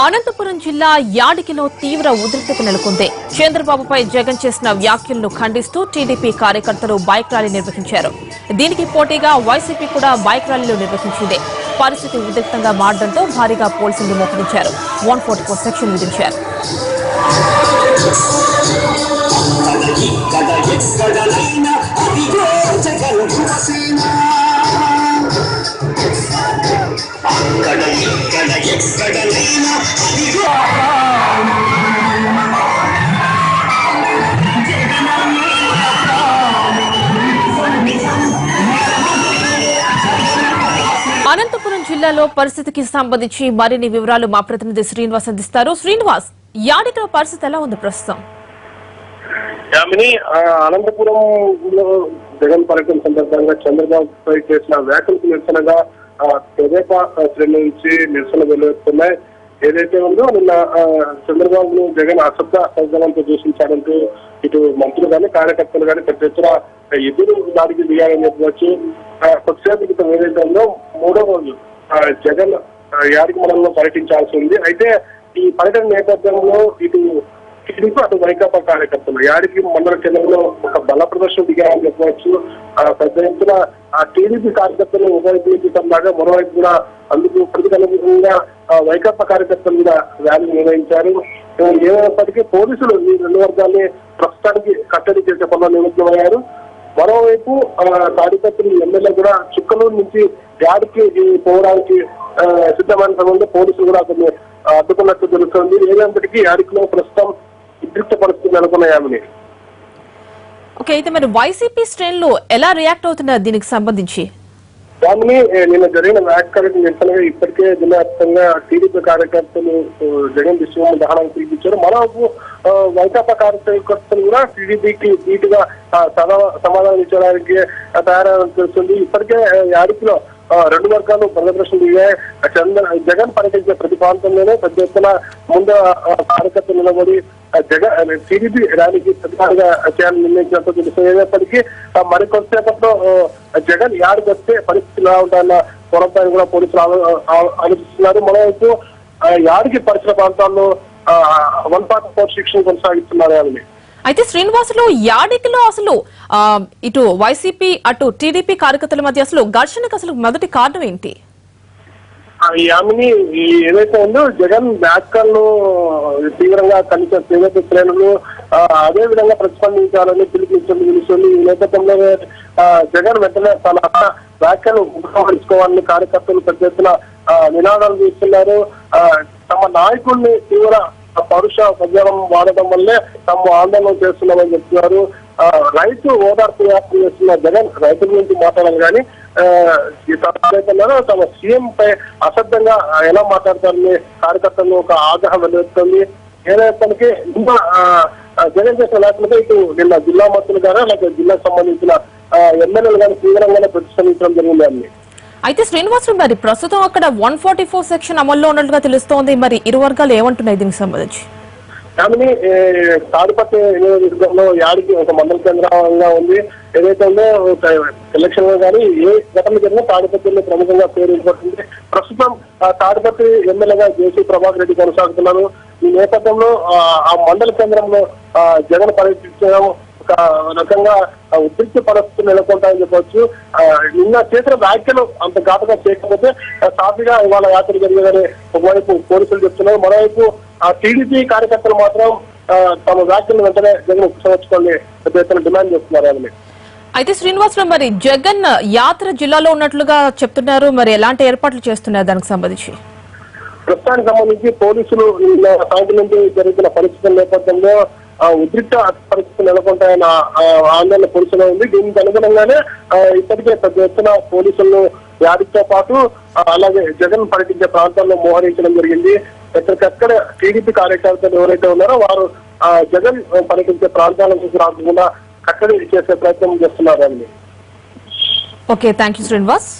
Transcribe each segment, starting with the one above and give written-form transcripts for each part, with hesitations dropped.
అనంతపురం జిల్లా యాడికిలో తీవ్ర ఉద్రిక్తత నెలకొంది. చంద్రబాబుపై జగన్ చేసిన వ్యాఖ్యలను ఖండిస్తూ టీడీపీ కార్యకర్తలు బైక్ ర్యాలీ నిర్వహించారు. దీనికి పోటీగా వైసీపీ కూడా బైక్ ర్యాలీలు నిర్వహించింది. పరిస్థితి ఉద్రిక్తంగా మారడంతో భారీగా పోలీసులు మోహరించారు. 144 సెక్షన్ విధించారు. అనంతపురం జిల్లాలో పరిస్థితికి సంబంధించి మరిన్ని వివరాలు మా ప్రతినిధి శ్రీనివాస్ అందిస్తారు. శ్రీనివాస్, యాడికిలో పరిస్థితి ఎలా ఉంది ప్రస్తుతం? అనంతపురం జగన్ పర్యటన సందర్భంగా చంద్రబాబు పై చేసిన వ్యాఖ్యలకు నిరసనగా తెదేపా శ్రేణి నుంచి నిరసన వెలువెత్తున్నాయి. ఏదైతే ఉందో నిన్న చంద్రబాబును జగన్ అసభ్య సందర్భంతో దూషించారంటూ ఇటు మంత్రులు కానీ కార్యకర్తలు కానీ పెద్ద ఎత్తున ఎదురు దాడికి దిగాలని చెప్పవచ్చు. కొద్దిసేపు క్రితం ఏదైతే ఉందో 3వ రోజు జగన్ యాడికి మండలంలో పర్యటించాల్సి ఉంది. అయితే ఈ పర్యటన నేపథ్యంలో ఇటు టీడీపీ అటు వైకాపా కార్యకర్తలు యాడికి మండల కేంద్రంలో ఒక బల ప్రదర్శన దిగారని చెప్పవచ్చు. పెద్ద ఎత్తున ఆ టీడీపీ కార్యకర్తలు ఒకవైపు లాగా మరోవైపు కూడా అందుకు ప్రతికూలంగా వైకాపా కార్యకర్తలు కూడా ర్యాలీ నిర్వహించారు. ఏమైనప్పటికీ పోలీసులు ఈ రెండు వర్గాల్ని ప్రస్తుతానికి కట్టడి చేసే పనులు నిమగ్నమయ్యారు. మరోవైపు తాడిపత్రి ఎమ్మెల్యే కూడా చుక్కలూరు నుంచి యాడికి పోవడానికి సిద్ధమైన సమయంలో పోలీసులు కూడా అతన్ని అడ్డుకున్నట్టు తెలుస్తుంది. ఏమైనప్పటికీ యాడికిలో ప్రస్తుతం ఉద్రిక్త పరిస్థితులు నెలకొన్నాయామని. ఓకే, అయితే మరి వైసీపీ శ్రేణులు ఎలా రియాక్ట్ అవుతున్నారు దీనికి సంబంధించి? దాన్ని నిన్న జరిగిన వ్యాఖ్యలకు నిరసనగా ఇప్పటికే జిల్లా వ్యాప్తంగా టీడీపీ కార్యకర్తలు జగన్ విశ్వం దహనాన్ని పిలిపించారు. మరోవైపు వైకాపా కార్యకర్తలు కూడా టీడీపీకి ధీటుగా సమాధానం ఇచ్చడానికి తయారని తెలుస్తుంది. ఇప్పటికే యాడికిలో రెండు వర్గాలు ప్రదర్శన దిగాయి. జగన్ పర్యటించే ప్రతి ప్రాంతంలోనే పెద్ద ఎత్తున ముందు కార్యకర్తలు నిలబడి జగన్ టీడీపీ ర్యాలీకి ప్రతిపాదిగా చేయాలని నిర్ణయించినట్టు తెలిసినప్పటికీ మరికొంతసేపట్లో జగన్ యాడికి వస్తే పరిస్థితి ఎలా ఉంటాయన్న పొరపాటు కూడా పోలీసులు ఆలోచిస్తున్నారు. మరోవైపు యాడికి పరిసర ప్రాంతాల్లో 144 శిక్షణ కొనసాగిస్తున్నారు అని. అయితే శ్రీనివాసులు, యాడికిలో అసలు ఇటు వైసీపీ అటు టీడీపీ కార్యకర్తల మధ్య అసలు ఘర్షణకు అసలు మొదటి కారణం ఏంటి? ఆమెని ఏదైతే ఉందో జగన్ వ్యాఖ్యలను తీవ్రంగా కలిసిన టీడీపీ శ్రేణులు అదే విధంగా ప్రతిస్పందించాలని పిలుపునిస్తుంది. ఈ నేపథ్యంలో జగన్ వెంటనే తన వ్యాఖ్యలు ఉపసంహరించుకోవాలని కార్యకర్తలు పెద్ద ఎత్తున నినాదాలు చేస్తున్నారు. తమ నాయకుల్ని తీవ్ర పరుష పద్యాలను వాడటం వల్లే తమ ఆందోళన చేస్తున్నామని చెప్తున్నారు. రైతు ఓదార్పు వ్యాప్తి చేస్తున్న జగన్ రైతుల గురించి మాట్లాడాలి కానీ తమ సీఎం పై అసభ్యంగా ఎలా మాట్లాడతారని కార్యకర్తలు ఒక ఆగ్రహం వెలువెత్తుంది. ఏదైతే ఇంకా జగన్ చేసిన లేకపోతే ఇటు నిన్న జిల్లా మంత్రులు గారు అలాగే జిల్లాకు సంబంధించిన ఎమ్మెల్యేలు కానీ తీవ్రంగానే ప్రతిష్ఠించడం జరిగింది అని. అయితే శ్రీనివాసులు, మరి ప్రస్తుతం అక్కడ 144 సెక్షన్ అమల్లో ఉన్నట్లుగా తెలుస్తోంది. మరి ఇరు వర్గాలు ఏమంటున్నాయి దీనికి సంబంధించి? కానీ తాడిపత్రి నియోజకవర్గంలో యాడికి ఒక మండల కేంద్రంగా ఉంది. ఏదైతే ఉందో ఎలక్షన్ లో కానీ ఏ ఘటన జరిగినా తాడిపత్రిలో ప్రముఖంగా పేరు పడుతుంది. ప్రస్తుతం తాడిపత్రి ఎమ్మెల్యేగా జేసీ ప్రభాకర్ రెడ్డి కొనసాగుతున్నారు. ఈ నేపథ్యంలో ఆ మండల కేంద్రంలో జగన్ పర్యటించడం ఒక రకంగా ఉద్రిక్త పరిస్థితులు నెలకొంటాయని చెప్పవచ్చు. నిన్న చేసిన వ్యాఖ్యలు అంత ఘాటుగా చేయకపోతే సాఫీగా ఇవాళ యాత్ర జరిగేదని ఒకవైపు పోలీసులు చెప్తున్నారు. మరోవైపు టీడీపీ కార్యకర్తలు మాత్రం తమ వ్యాఖ్యలను వెంటనే జగన్ ఉపసంహరించుకోవాలని పెద్ద ఎత్తున డిమాండ్ చేస్తున్నారు అని. అయితే శ్రీనివాసులు, మరి జగన్ యాత్ర జిల్లాలో ఉన్నట్లుగా చెప్తున్నారు. మరి ఎలాంటి ఏర్పాట్లు చేస్తున్నారు దానికి సంబంధించి? ప్రస్తుతానికి సంబంధించి పోలీసులు సాయంత్రం నుంచి జరుగుతున్న పరిస్థితుల నేపథ్యంలో ఉద్రిక్త పరిస్థితులు నెలకొంటాయన్న ఆందోళన పోలీసులో ఉంది. దీనికి అనుగుణంగానే ఇప్పటికే పెద్ద ఎత్తున పోలీసులను యాడితో పాటు అలాగే జగన్ పర్యటించే ప్రాంతాల్లో మోహరించడం జరిగింది. ఎక్కడికక్కడ టీడీపీ కార్యకర్తలు ఎవరైతే ఉన్నారో వారు జగన్ పర్యటించే ప్రాంతాల నుంచి రాకుండా కట్టడి చేసే ప్రయత్నం చేస్తున్నారని. Okay, thank you Srinivas.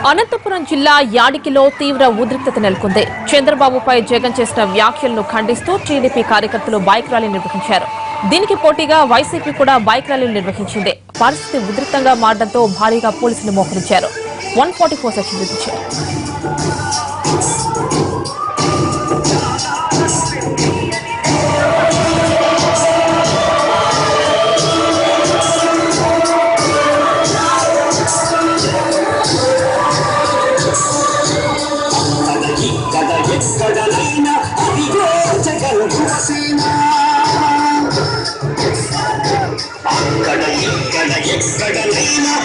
Anantapuram జిల్లా యాడికిలో తీవ్ర ఉద్రిక్తత నెలకొంది. చంద్రబాబుపై జగన్ చేసిన వ్యాఖ్యలను ఖండిస్తూ టీడీపీ కార్యకర్తలు బైక్ ర్యాలీ నిర్వహించారు. దీనికి పోటీగా వైసీపీ కూడా బైక్ ర్యాలీలు నిర్వహించింది. పరిస్థితి ఉద్రిక్తంగా మారడంతో భారీగా పోలీసులు మోహరించారు. 144 సెక్షన్ విధించారు. ఎక్కడైనా